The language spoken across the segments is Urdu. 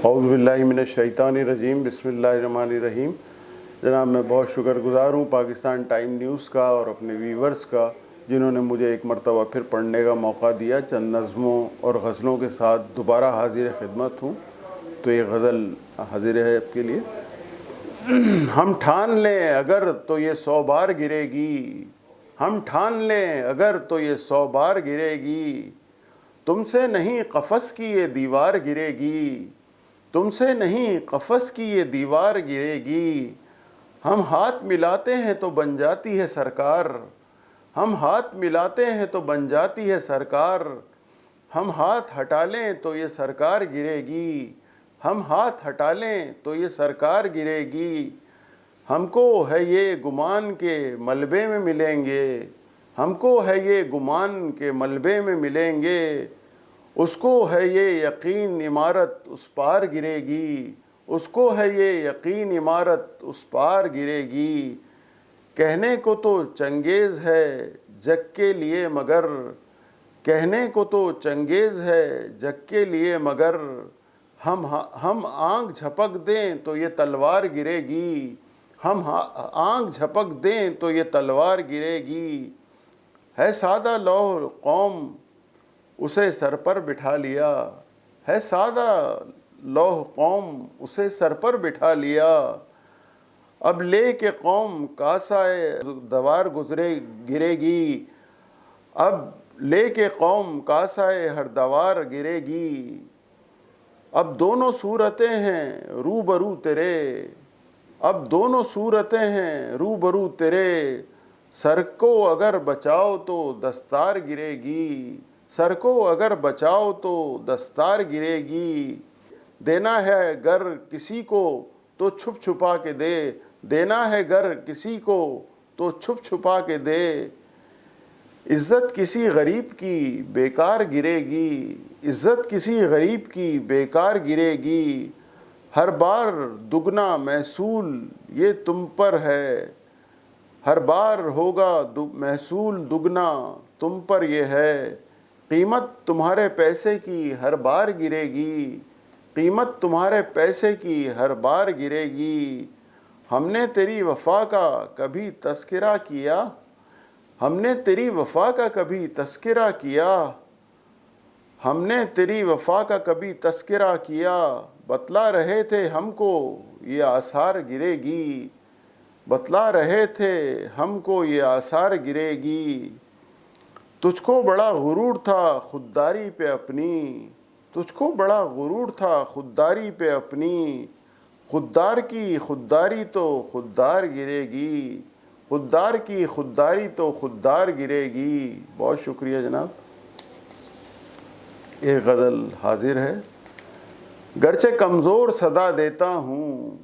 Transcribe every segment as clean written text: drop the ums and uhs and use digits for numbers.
اعوذ باللہ من الشیطان الرجیم، بسم اللہ الرحمن الرحیم۔ جناب میں بہت شکر گزار ہوں پاکستان ٹائم نیوز کا اور اپنے ویورز کا، جنہوں نے مجھے ایک مرتبہ پھر پڑھنے کا موقع دیا۔ چند نظموں اور غزلوں کے ساتھ دوبارہ حاضر خدمت ہوں، تو یہ غزل حاضر ہے آپ کے لیے۔ ہم ٹھان لیں اگر تو یہ 100 بار گرے گی، ہم ٹھان لیں اگر تو یہ 100 بار گرے گی، تم سے نہیں قفس کی یہ دیوار گرے گی، تم سے نہیں قفس کی یہ دیوار گرے گی۔ ہم ہاتھ ملاتے ہیں تو بن جاتی ہے سرکار، ہم ہاتھ ملاتے ہیں تو بن جاتی ہے سرکار، ہم ہاتھ ہٹا لیں تو یہ سرکار گرے گی، ہم ہاتھ ہٹا لیں تو یہ سرکار گرے گی۔ ہم کو ہے یہ گمان کے ملبے میں ملیں گے، ہم کو ہے یہ گمان کے ملبے میں ملیں گے، اس کو ہے یہ یقین عمارت اس پار گرے گی، اس کو ہے یہ یقین عمارت اس پار گرے گی۔ کہنے کو تو چنگیز ہے جگ کے لیے مگر، کہنے کو تو چنگیز ہے جگ کے لیے مگر، ہم آنکھ جھپک دیں تو یہ تلوار گرے گی، ہم آنکھ جھپک دیں تو یہ تلوار گرے گی۔ ہے سادہ لوح قوم اسے سر پر بٹھا لیا، ہے سادہ لوح قوم اسے سر پر بٹھا لیا، اب لے کے قوم کاسائے دوار گرے گی، اب لے کے قوم کاسائے ہر دوار گرے گی۔ اب دونوں صورتیں ہیں روبرو تیرے، اب دونوں صورتیں ہیں روبرو تیرے، سر کو اگر بچاؤ تو دستار گرے گی، سر کو اگر بچاؤ تو دستار گرے گی۔ دینا ہے گر کسی کو تو چھپ چھپا کے دے، دینا ہے گر کسی کو تو چھپ چھپا کے دے، عزت کسی غریب کی بیکار گرے گی، عزت کسی غریب کی بیکار گرے گی۔ ہر بار دگنا محصول یہ تم پر ہے، ہر بار ہوگا محصول دگنا تم پر یہ ہے، قیمت تمہارے پیسے کی ہر بار گرے گی، قیمت تمہارے پیسے کی ہر بار گرے گی۔ ہم نے تیری وفا کا کبھی تذکرہ کیا، ہم نے تیری وفا کا کبھی تذکرہ کیا، ہم نے تیری وفا کا کبھی تذکرہ کیا، بتلا رہے تھے ہم کو یہ آثار گرے گی، بتلا رہے تھے ہم کو یہ آثار گرے گی۔ تجھ کو بڑا غرور تھا خودداری پہ اپنی، تجھ کو بڑا غرور تھا خودداری پہ اپنی، خوددار کی خودداری تو خوددار گرے گی، خوددار کی خودداری تو خوددار گرے گی۔ بہت شکریہ جناب۔ ایک غزل حاضر ہے۔ گرچہ کمزور صدا دیتا ہوں،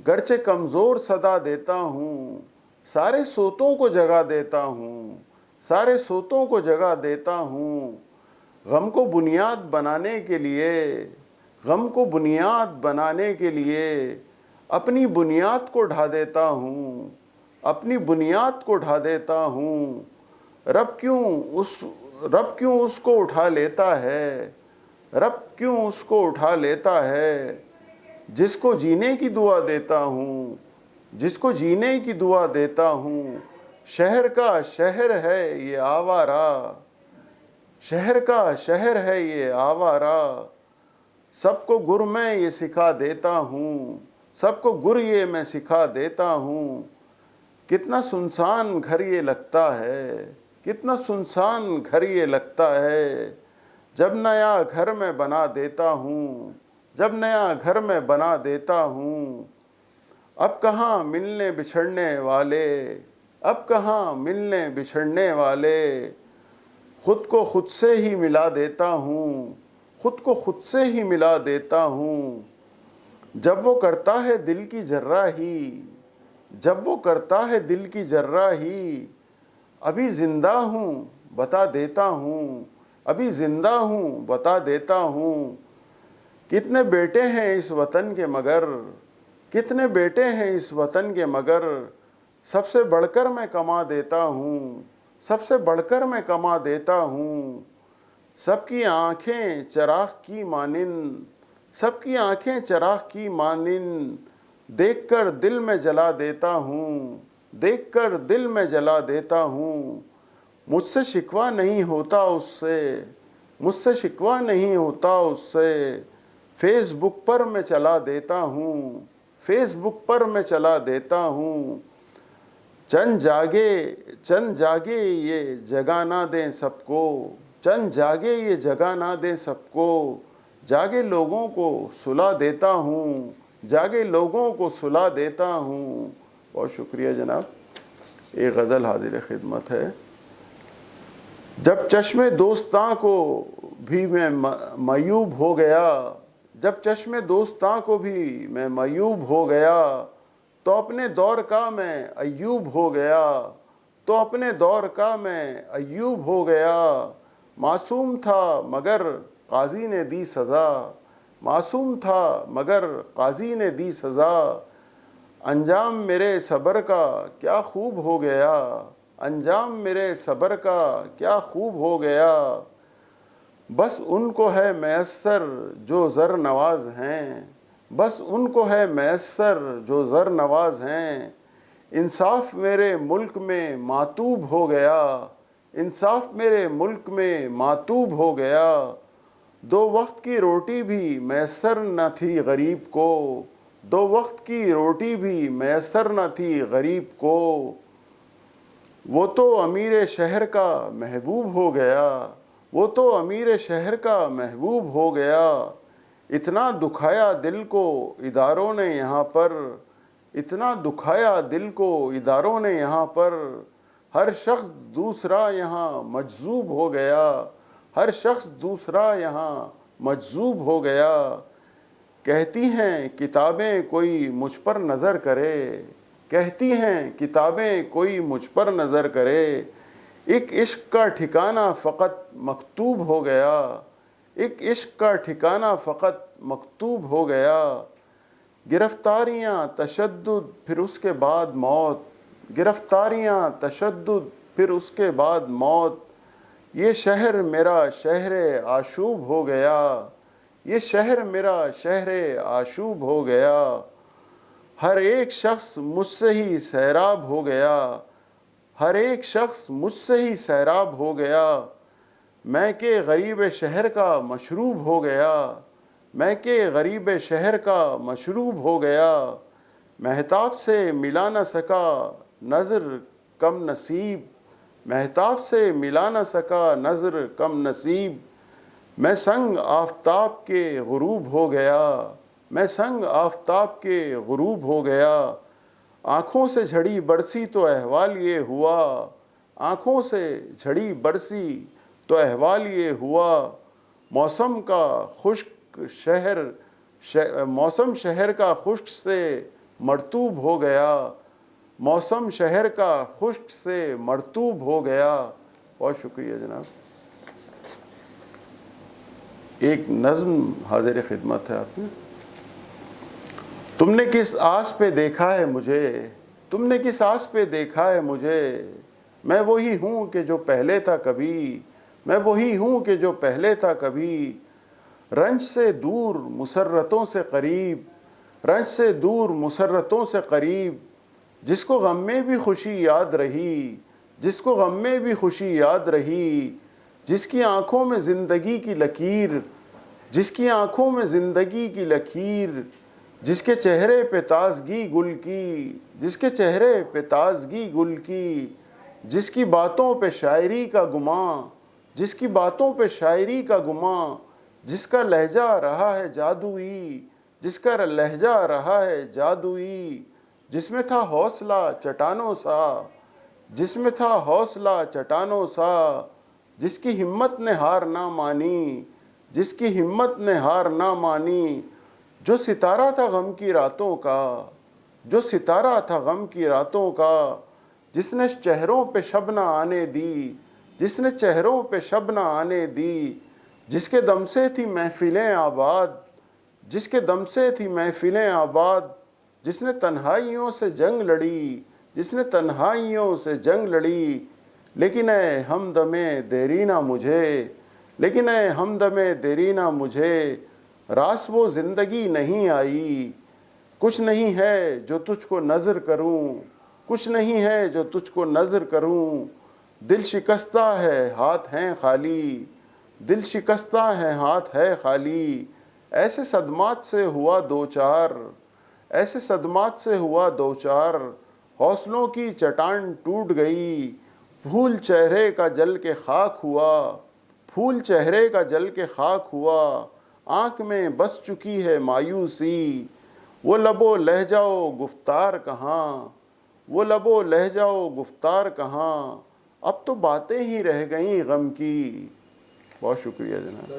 گرچہ کمزور صدا دیتا ہوں، سارے صوتوں کو جگا دیتا ہوں، سارے صوتوں کو جگا دیتا ہوں، غم کو بنیاد بنانے کے لیے، غم کو بنیاد بنانے کے لیے، اپنی بنیاد کو ڈھا دیتا ہوں، اپنی بنیاد کو ڈھا دیتا ہوں۔ رب کیوں اس کو اٹھا لیتا ہے، رب کیوں اس کو اٹھا لیتا ہے، جس کو جینے کی دعا دیتا ہوں، جس کو جینے کی دعا دیتا ہوں۔ شہر کا شہر ہے یہ آوارہ، شہر کا شہر ہے یہ آوارہ، سب کو گر میں یہ سکھا دیتا ہوں، سب کو گر یہ میں سکھا دیتا ہوں۔ کتنا سنسان گھر یہ لگتا ہے، کتنا سنسان گھر یہ لگتا ہے، جب نیا گھر میں بنا دیتا ہوں، جب نیا گھر میں بنا دیتا ہوں۔ اب کہاں ملنے بچھڑنے والے، اب کہاں ملنے بچھڑنے والے، خود کو خود سے ہی ملا دیتا ہوں، خود کو خود سے ہی ملا دیتا ہوں۔ جب وہ کرتا ہے دل کی جراحی، جب وہ کرتا ہے دل کی جراحی، ابھی زندہ ہوں بتا دیتا ہوں، ابھی زندہ ہوں بتا دیتا ہوں۔ کتنے بیٹے ہیں اس وطن کے مگر، کتنے بیٹے ہیں اس وطن کے مگر، سب سے بڑھ کر میں کما دیتا ہوں، سب سے بڑھ کر میں کما دیتا ہوں۔ سب کی آنکھیں چراغ کی مانند، سب کی آنکھیں چراغ کی مانند دیکھ کر دل میں جلا دیتا ہوں، دیکھ کر دل میں جلا دیتا ہوں۔ مجھ سے شکوہ نہیں ہوتا اس سے، مجھ سے شکوہ نہیں ہوتا اس سے، فیس بک پر میں چلا دیتا ہوں، فیس بک پر میں چلا دیتا ہوں۔ چند جاگے یہ جگہ نہ دیں سب کو، چند جاگے یہ جگہ نہ دیں سب کو، جاگے لوگوں کو سلا دیتا ہوں، جاگے لوگوں کو سلا دیتا ہوں۔ بہت شکریہ جناب۔ ایک غزل حاضر خدمت ہے۔ جب چشم دوستاں کو بھی میں معیوب ہو گیا، جب چشم دوستاں کو بھی میں معیوب ہو گیا، تو اپنے دور کا میں ایوب ہو گیا، تو اپنے دور کا میں ایوب ہو گیا۔ معصوم تھا مگر قاضی نے دی سزا، معصوم تھا مگر قاضی نے دی سزا۔ انجام میرے صبر کا کیا خوب ہو گیا، انجام میرے صبر کا کیا خوب ہو گیا۔ بس ان کو ہے میسر جو زر نواز ہیں، بس ان کو ہے میسر جو زر نواز ہیں۔ انصاف میرے ملک میں ماتوب ہو گیا، انصاف میرے ملک میں ماتوب ہو گیا۔ دو وقت کی روٹی بھی میسر نہ تھی غریب کو، دو وقت کی روٹی بھی میسر نہ تھی غریب کو۔ وہ تو امیر شہر کا محبوب ہو گیا، وہ تو امیر شہر کا محبوب ہو گیا۔ اتنا دکھایا دل کو اداروں نے یہاں پر، اتنا دکھایا دل کو اداروں نے یہاں پر۔ ہر شخص دوسرا یہاں مجذوب ہو گیا، ہر شخص دوسرا یہاں مجذوب ہو گیا۔ کہتی ہیں کتابیں کوئی مجھ پر نظر کرے، کہتی ہیں کتابیں کوئی مجھ پر نظر کرے۔ ایک عشق کا ٹھکانہ فقط مکتوب ہو گیا، ایک عشق کا ٹھکانہ فقط مکتوب ہو گیا۔ گرفتاریاں تشدد پھر اس کے بعد موت، گرفتاریاں تشدد پھر اس کے بعد موت۔ یہ شہر میرا شہر آشوب ہو گیا، یہ شہر میرا شہر آشوب ہو گیا۔ ہر ایک شخص مجھ سے ہی سیراب ہو گیا، ہر ایک شخص مجھ سے ہی سیراب ہو گیا۔ میں کہ غریب شہر کا مشروب ہو گیا، میں کہ غریب شہر کا مشروب ہو گیا۔ مہتاب سے ملا نہ سکا نظر کم نصیب، مہتاب سے ملا نہ سکا نظر کم نصیب۔ میں سنگ آفتاب کے غروب ہو گیا، میں سنگ آفتاب کے غروب ہو گیا۔ آنکھوں سے جھڑی برسی تو احوال یہ ہوا، آنکھوں سے جھڑی برسی تو احوال یہ ہوا۔ موسم کا خشک شہر، موسم شہر کا خشک سے مرطوب ہو گیا، موسم شہر کا خشک سے مرطوب ہو گیا۔ بہت شکریہ جناب۔ ایک نظم حاضر خدمت ہے آپ میں۔ تم نے کس آس پہ دیکھا ہے مجھے، تم نے کس آس پہ دیکھا ہے مجھے، میں وہی ہوں کہ جو پہلے تھا کبھی، میں وہی ہوں کہ جو پہلے تھا کبھی۔ رنج سے دور مسرتوں سے قریب، رنج سے دور مسرتوں سے قریب۔ جس کو غم میں بھی خوشی یاد رہی، جس کو غم میں بھی خوشی یاد رہی۔ جس کی آنکھوں میں زندگی کی لکیر، جس کی آنکھوں میں زندگی کی لکیر۔ جس کے چہرے پہ تازگی گل کی، جس کے چہرے پہ تازگی گل کی۔ جس کی باتوں پہ شاعری کا گماں، جس کی باتوں پہ شاعری کا گماں۔ جس کا لہجہ رہا ہے جادوئی، جس کا لہجہ رہا ہے جادوئی۔ جس میں تھا حوصلہ چٹانوں سا، جس میں تھا حوصلہ چٹانوں سا۔ جس کی ہمت نے ہار نہ مانی، جس کی ہمت نے ہار نہ مانی۔ جو ستارہ تھا غم کی راتوں کا، جو ستارہ تھا غم کی راتوں کا۔ جس نے چہروں پہ شب نہ آنے دی، جس نے چہروں پہ شب نہ آنے دی۔ جس کے دم سے تھی محفلیں آباد، جس کے دم سے تھی محفلیں آباد۔ جس نے تنہائیوں سے جنگ لڑی، جس نے تنہائیوں سے جنگ لڑی۔ لیکن اے ہمدم دیرینہ مجھے، لیکن اے ہمدم دیرینہ مجھے۔ راس وہ زندگی نہیں آئی، کچھ نہیں ہے جو تجھ کو نظر کروں، کچھ نہیں ہے جو تجھ کو نظر کروں، دل شکستہ ہے ہاتھ ہیں خالی، دل شکستہ ہے ہاتھ ہے خالی، ایسے صدمات سے ہوا دو چار، ایسے صدمات سے ہوا دو چار، حوصلوں کی چٹان ٹوٹ گئی، پھول چہرے کا جل کے خاک ہوا، پھول چہرے کا جل کے خاک ہوا، آنکھ میں بس چکی ہے مایوسی، وہ لب و لہجہ و گفتار کہاں، وہ لب و لہجہ و گفتار کہاں، اب تو باتیں ہی رہ گئیں غم کی۔ بہت شکریہ جناب۔